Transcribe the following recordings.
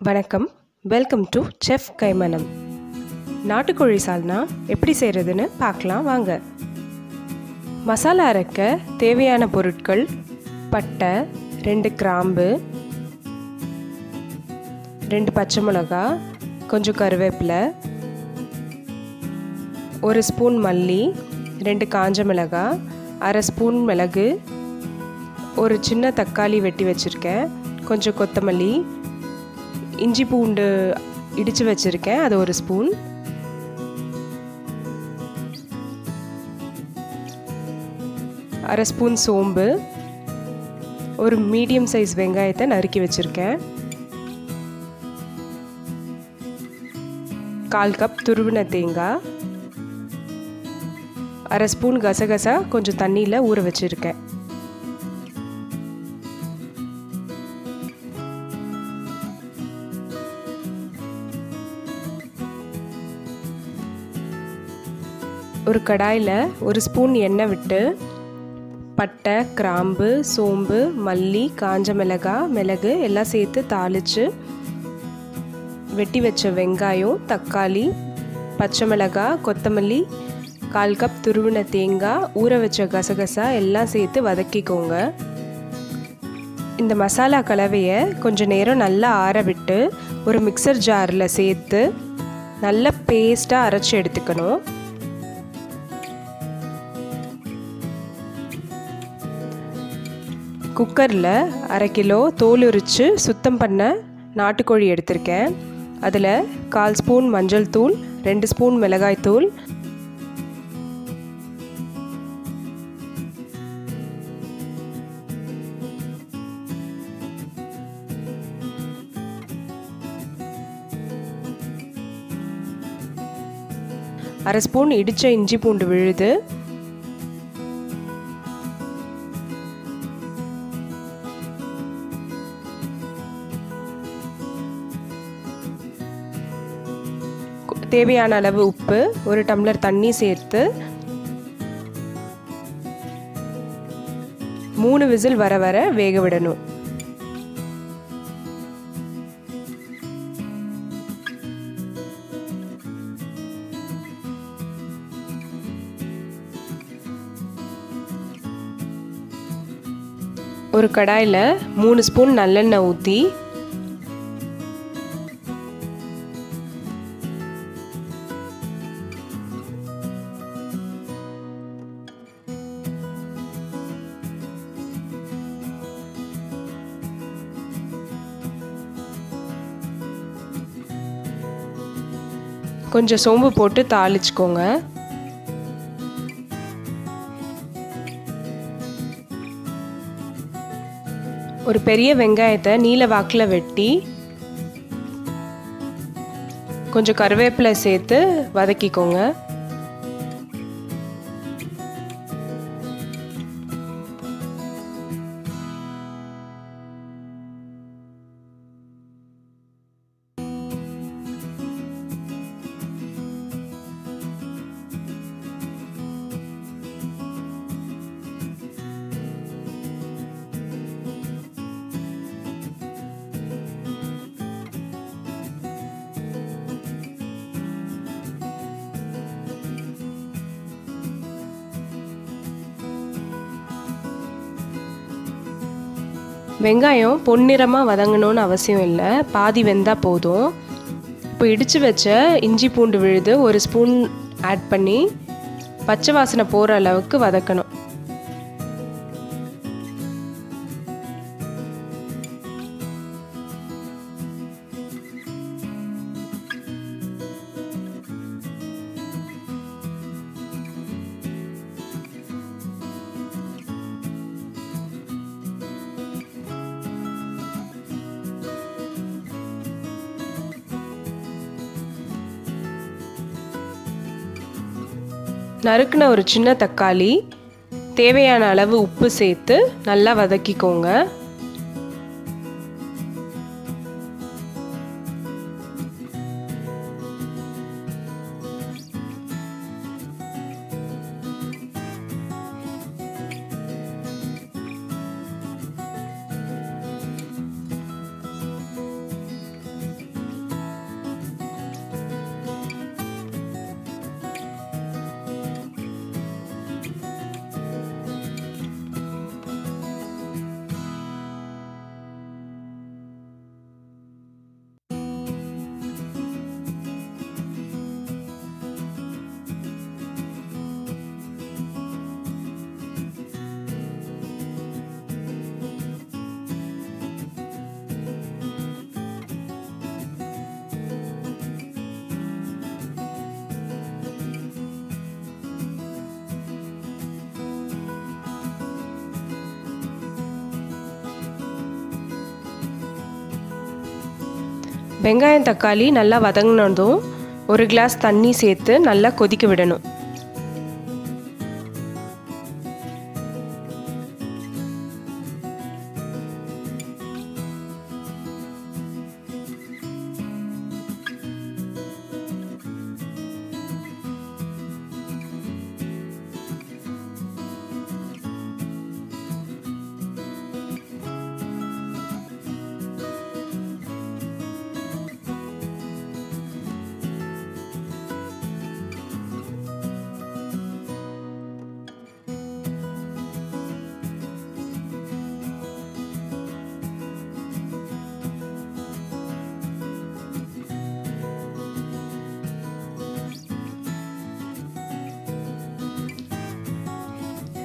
வணக்கம், welcome to chef கைமனம். நாட்டுக்கோழி சால்னா எப்படி செய்கிறதுன்னு பார்க்கலாம் வாங்க. மசாலா அரைக்க தேவையான பொருட்கள்: பட்டை, 2 கிராம்பு, 2 பச்சை மிளகா, கொஞ்சம் கருவேப்பிலை, 1 ஸ்பூன் மல்லி, 2 காஞ்ச மிளகாய், 1/2 ஸ்பூன் மிளகு, ஒரு சின்ன தக்காளி வெட்டி வச்சுருக்கேன், கொஞ்சம் கொத்தமல்லி, இஞ்சி பூண்டு இடித்து வச்சுருக்கேன், அது 1 ஸ்பூன், அரை ஸ்பூன் சோம்பு, ஒரு மீடியம் சைஸ் வெங்காயத்தை நறுக்கி வச்சுருக்கேன், 1/4 கப் துருவின தேங்காய், அரை ஸ்பூன் கசகசா கொஞ்சம் தண்ணியில் ஊற வச்சுருக்கேன். ஒரு கடாயில் 1 ஸ்பூன் எண்ணெய் விட்டு பட்டை, கிராம்பு, சோம்பு, மல்லி, காஞ்ச மிளகாய், மிளகு எல்லாம் சேர்த்து தாளித்து வெட்டி வச்ச வெங்காயம், தக்காளி, பச்சை மிளகாய், கொத்தமல்லி, 1/4 கப் துருவின தேங்காய், ஊற வச்ச கசகசா எல்லாம் சேர்த்து வதக்கிக்கோங்க. இந்த மசாலா கலவையை கொஞ்சம் நேரம் நல்லா ஆற விட்டு ஒரு மிக்சர் ஜாரில் சேர்த்து நல்லா பேஸ்ட்டாக அரைச்சி எடுத்துக்கணும். குக்கரில் 1/2 கிலோ தோல் உரித்து சுத்தம் பண்ண நாட்டுக்கோழி எடுத்திருக்கேன். அதில் 1/4 ஸ்பூன் மஞ்சள் தூள், 2 ஸ்பூன் மிளகாய் தூள், அரை ஸ்பூன் இடித்த இஞ்சி பூண்டு விழுது, தேவையான அளவு உப்பு, 1 டம்ளர் தண்ணி சேர்த்து 3 விசில் வர வேக விடணும். ஒரு கடாயில் 3 ஸ்பூன் நல்லெண்ணெய் ஊற்றி கொஞ்சம் சோம்பு போட்டு தாளிச்சுக்கோங்க. ஒரு பெரிய வெங்காயத்தை நீல வாக்கில் வெட்டி கொஞ்சம் கருவேப்பிலை சேர்த்து வதக்கிக்கோங்க. வெங்காயம் பொன்னிறமாக வதங்கணும்னு அவசியம் இல்லை, பாதி வெந்தால் போதும். இப்போ இடித்து வச்ச இஞ்சி பூண்டு விழுது 1 ஸ்பூன் ஆட் பண்ணி பச்சை வாசனை போகிற அளவுக்கு வதக்கணும். நறுக்குன ஒரு சின்ன தக்காளி, தேவையான அளவு உப்பு சேர்த்து நல்லா வதக்கிக்கோங்க. வெங்காயம் தக்காளி நல்லா வதங்கினதும் ஒரு கிளாஸ் தண்ணி சேர்த்து நல்லா கொதிக்க விடணும்.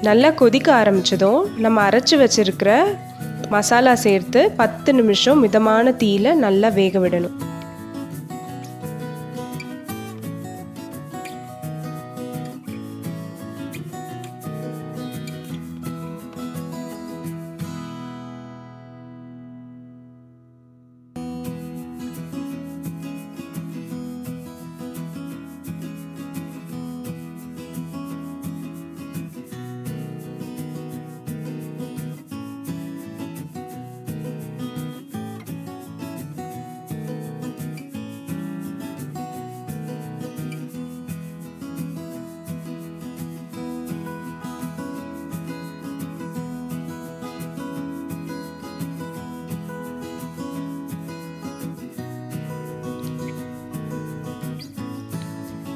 நல்லா கொதிக்க ஆரம்பிச்சதும் நம்ம அரைச்சி வச்சிருக்கிற மசாலா சேர்த்து 10 நிமிஷம் மிதமான தீயில நல்லா வேக விடணும்.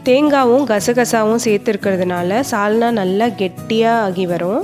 தேங்காவும் கசகசாவும் சேர்த்துருக்கிறதுனால சால்னா நல்லா கெட்டியாக ஆகி வரும்.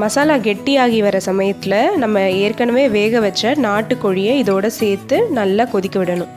மசாலா கெட்டியாகி வர சமயத்தில் நம்ம ஏற்கனவே வேக வச்ச நாட்டுக்கோழியை இதோட சேர்த்து நல்லா கொதிக்க விடணும்.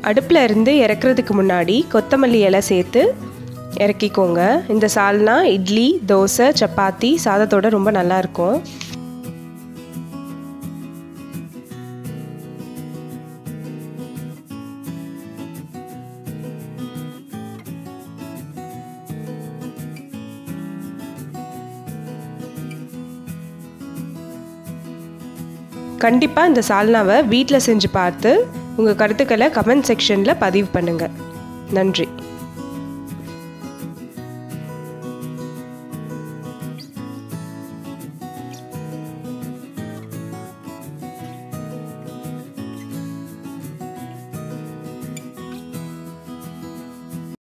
அடுப்பில் இருந்து இறக்குறதுக்கு முன்னாடி கொத்தமல்லி இலை சேர்த்து இறக்கிக்கோங்க. இந்த சால்னா இட்லி, தோசை, சப்பாத்தி, சாதத்தோட ரொம்ப நல்லாயிருக்கும். கண்டிப்பாக இந்த சால்னாவை வீட்டில் செஞ்சு பார்த்து உங்கள் கருத்துக்களை கமெண்ட் செக்ஷனில் பதிவு பண்ணுங்கள். நன்றி.